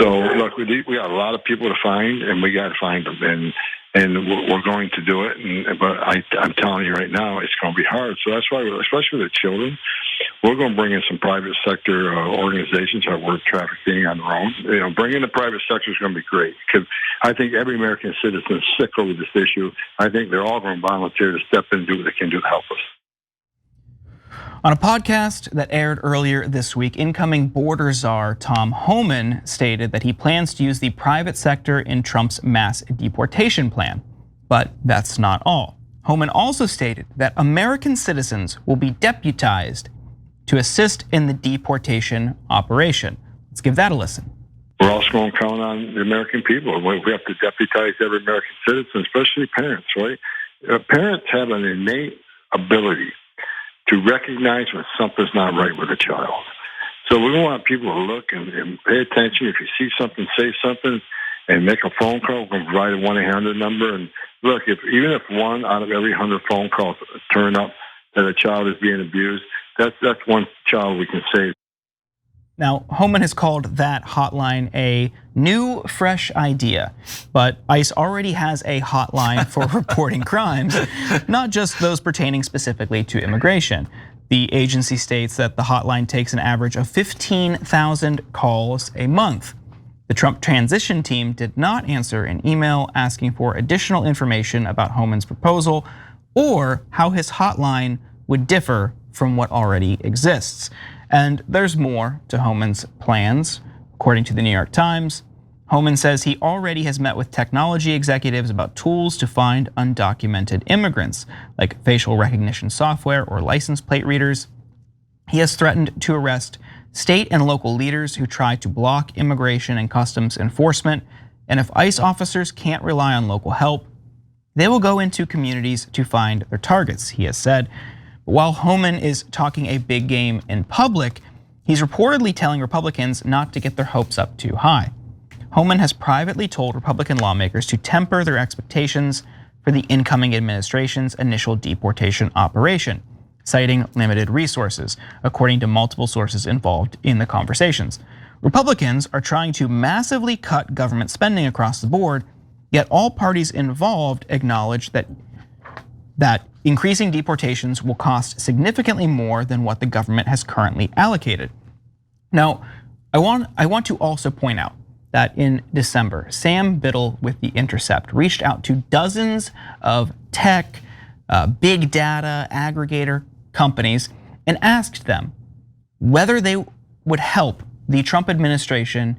So look, we got a lot of people to find, and we got to find them, and we're going to do it. But I'm telling you right now, it's going to be hard. So that's why, especially with the children, we're going to bring in some private sector organizations that work trafficking on their own. Bringing the private sector is going to be great, because I think every American citizen is sick over this issue. I think they're all going to volunteer to step in and do what they can do to help us. On a podcast that aired earlier this week, incoming border czar Tom Homan stated that he plans to use the private sector in Trump's mass deportation plan. But that's not all. Homan also stated that American citizens will be deputized to assist in the deportation operation. Let's give that a listen. We're also going to count on the American people. We have to deputize every American citizen, especially parents, right? Parents have an innate ability to recognize when something's not right with a child. So we want people to look and pay attention. If you see something, say something, and make a phone call. We can provide a 1-800 number. And look, even if 1 out of every 100 phone calls turn up that a child is being abused, that's one child we can save. Now, Homan has called that hotline a new, fresh idea, but ICE already has a hotline for reporting crimes, not just those pertaining specifically to immigration. The agency states that the hotline takes an average of 15,000 calls a month. The Trump transition team did not answer an email asking for additional information about Homan's proposal or how his hotline would differ from what already exists. And there's more to Homan's plans. According to the New York Times, Homan says he already has met with technology executives about tools to find undocumented immigrants, like facial recognition software or license plate readers. He has threatened to arrest state and local leaders who try to block immigration and customs enforcement. And if ICE officers can't rely on local help, they will go into communities to find their targets, he has said. But while Homan is talking a big game in public, he's reportedly telling Republicans not to get their hopes up too high. Homan has privately told Republican lawmakers to temper their expectations for the incoming administration's initial deportation operation, citing limited resources, according to multiple sources involved in the conversations. Republicans are trying to massively cut government spending across the board, yet all parties involved acknowledge that increasing deportations will cost significantly more than what the government has currently allocated. Now, I want to also point out that in December, Sam Biddle with The Intercept reached out to dozens of tech, big data aggregator companies and asked them whether they would help the Trump administration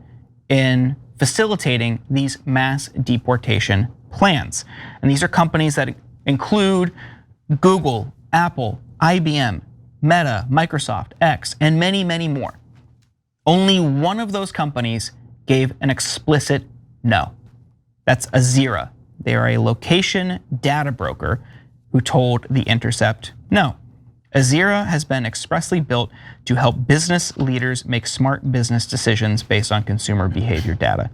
in facilitating these mass deportation plans. And these are companies that include Google, Apple, IBM, Meta, Microsoft, X, and many, many more. Only one of those companies gave an explicit no. That's Azira. They are a location data broker who told The Intercept no. Azira has been expressly built to help business leaders make smart business decisions based on consumer behavior data.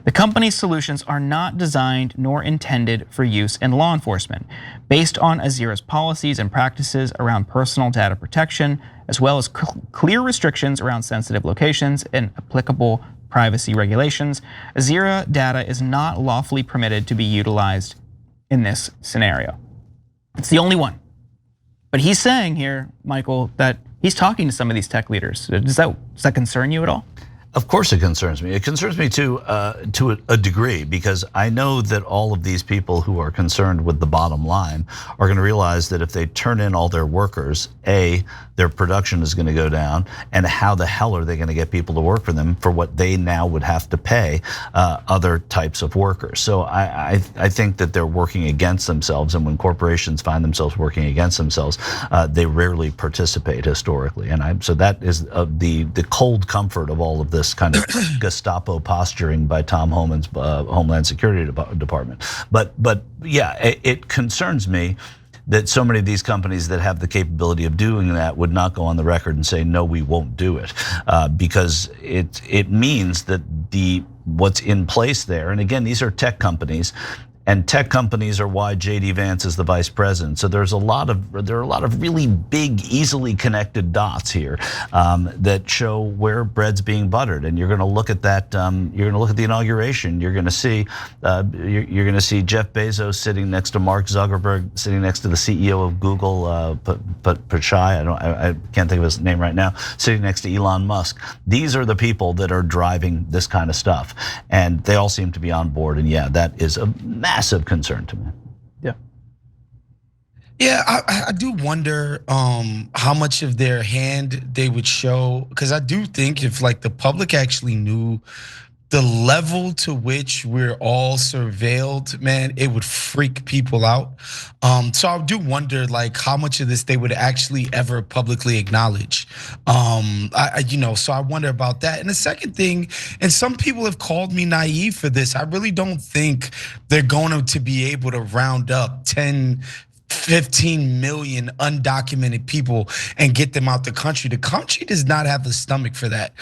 The company's solutions are not designed nor intended for use in law enforcement. Based on Azira's policies and practices around personal data protection, as well as clear restrictions around sensitive locations and applicable privacy regulations, Azira data is not lawfully permitted to be utilized in this scenario. It's the only one. But he's saying here, Michael, that he's talking to some of these tech leaders. Does that concern you at all? Of course it concerns me. It concerns me to a degree, because I know that all of these people who are concerned with the bottom line are going to realize that if they turn in all their workers, their production is going to go down, and how the hell are they going to get people to work for them for what they now would have to pay other types of workers? So I think that they're working against themselves, and when corporations find themselves working against themselves, they rarely participate historically. And so that is the cold comfort of all of this kind of Gestapo posturing by Tom Homan's Homeland Security Department. But yeah, it concerns me that so many of these companies that have the capability of doing that would not go on the record and say, no, we won't do it, because it means that what's in place there, and again, these are tech companies, And tech companies are why JD Vance is the vice president. So there are a lot of really big, easily connected dots here that show where bread's being buttered. And you're going to look at that. You're going to look at the inauguration. You're going to see Jeff Bezos sitting next to Mark Zuckerberg, sitting next to the CEO of Google, Pichai. I can't think of his name right now. Sitting next to Elon Musk. These are the people that are driving this kind of stuff, and they all seem to be on board. And yeah, that is a massive concern to me. Yeah, I do wonder how much of their hand they would show, because I do think if like the public actually knew the level to which we're all surveilled, man, it would freak people out. So I do wonder like how much of this they would actually ever publicly acknowledge. So I wonder about that. And the second thing, and some people have called me naive for this, I really don't think they're going to be able to round up 10, 15 million undocumented people and get them out the country. The country does not have the stomach for that.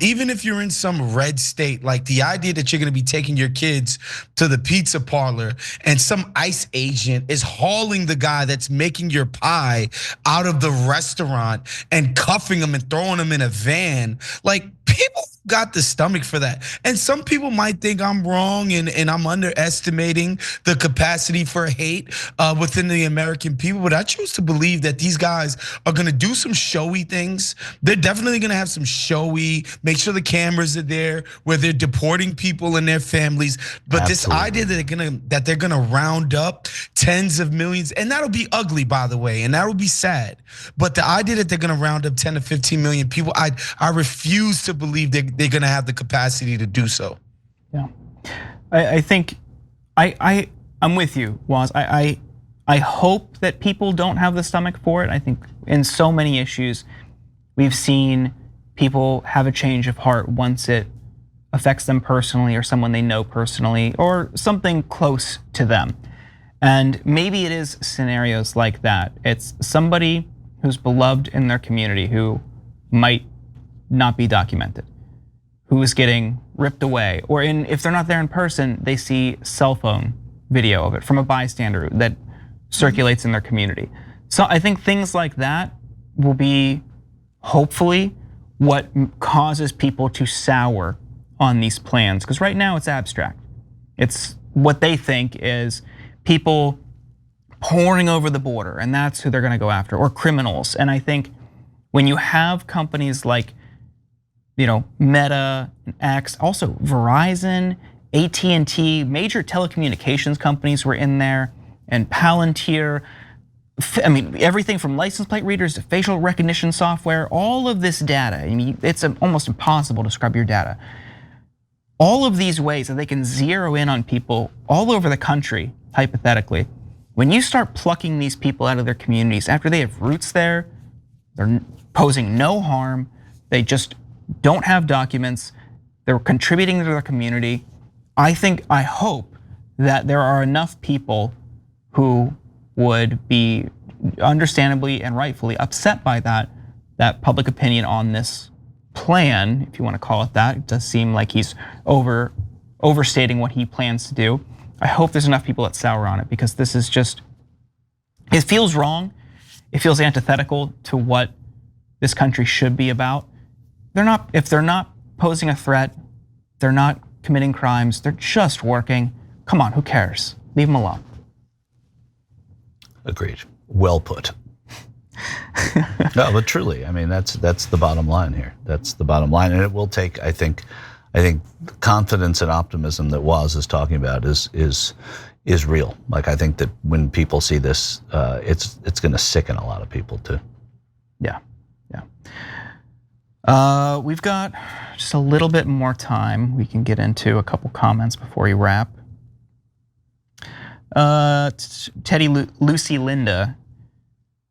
Even if you're in some red state, like the idea that you're gonna be taking your kids to the pizza parlor and some ICE agent is hauling the guy that's making your pie out of the restaurant and cuffing him and throwing him in a van, like people got the stomach for that. And some people might think I'm wrong and I'm underestimating the capacity for hate within the American people, but I choose to believe that these guys are gonna do some showy things. They're definitely gonna have some showy, make sure the cameras are there where they're deporting people and their families. But Absolutely. This idea that they're gonna round up tens of millions, and that'll be ugly, by the way, and that'll be sad. But the idea that they're gonna round up 10 to 15 million people, I refuse to believe they're gonna have the capacity to do so. Yeah, I think I'm with you, Waz. I hope that people don't have the stomach for it. I think in so many issues, we've seen people have a change of heart once it affects them personally or someone they know personally or something close to them. And maybe it is scenarios like that. It's somebody who's beloved in their community who might not be documented, who is getting ripped away, or if they're not there in person, they see cell phone video of it from a bystander that circulates in their community. So I think things like that will be hopefully what causes people to sour on these plans, because right now it's abstract. It's what they think is people pouring over the border, and that's who they're gonna go after, or criminals. And I think when you have companies like Meta, X, also Verizon, AT&T, major telecommunications companies were in there, and Palantir, I mean, everything from license plate readers to facial recognition software, all of this data, I mean, it's almost impossible to scrub your data. All of these ways that they can zero in on people all over the country, hypothetically, when you start plucking these people out of their communities after they have roots there, they're posing no harm, they just don't have documents, they're contributing to their community. I hope that there are enough people who would be understandably and rightfully upset by that public opinion on this plan, if you want to call it that. It does seem like he's overstating what he plans to do. I hope there's enough people that sour on it, because this is just, it feels wrong. It feels antithetical to what this country should be about. If they're not posing a threat, they're not committing crimes, they're just working. Come on, who cares? Leave them alone. Agreed. Well put. No, but truly, I mean, that's the bottom line here. That's the bottom line, and it will take, I think confidence and optimism that Waz is talking about is real. Like, I think that when people see this, it's going to sicken a lot of people too. Yeah. We've got just a little bit more time. We can get into a couple comments before we wrap. Teddy Lucy Linda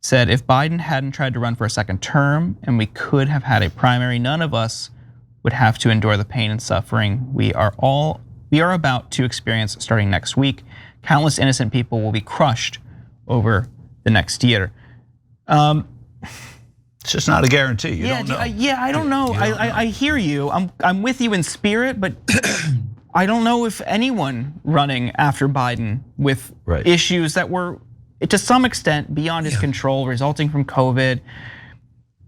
said, if Biden hadn't tried to run for a second term and we could have had a primary, none of us would have to endure the pain and suffering we are about to experience starting next week. Countless innocent people will be crushed over the next year. It's just not a guarantee. You don't know. I don't know. I hear you. I'm with you in spirit, but I don't know if anyone running after Biden with issues that were, to some extent, beyond his control, resulting from COVID,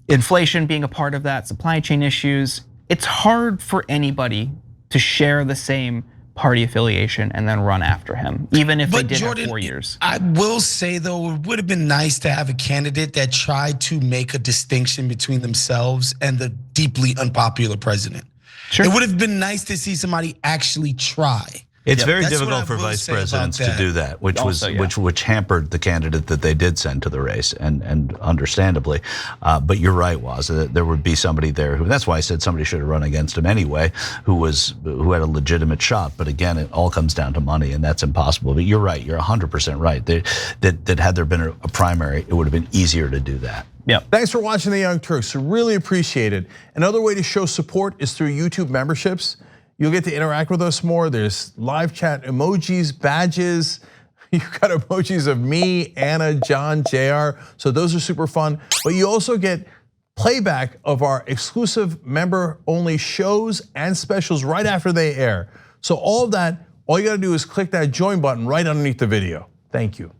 inflation being a part of that, supply chain issues. It's hard for anybody to share the same party affiliation and then run after him, even if they did have 4 years. I will say though, it would have been nice to have a candidate that tried to make a distinction between themselves and the deeply unpopular president. Sure. It would have been nice to see somebody actually try. It's very difficult for vice presidents to do that, which was which hampered the candidate that they did send to the race, and understandably. But you're right, Waz. There would be somebody there who. That's why I said somebody should have run against him anyway, who had a legitimate shot. But again, it all comes down to money, and that's impossible. But you're right. You're 100% right. That had there been a primary, it would have been easier to do that. Yeah. Thanks for watching the Young Turks. Really appreciate it. Another way to show support is through YouTube memberships. You'll get to interact with us more. There's live chat emojis, badges. You've got emojis of me, Anna, John, JR. So those are super fun. But you also get playback of our exclusive member-only shows and specials right after they air. So all of that, all you gotta do is click that join button right underneath the video. Thank you.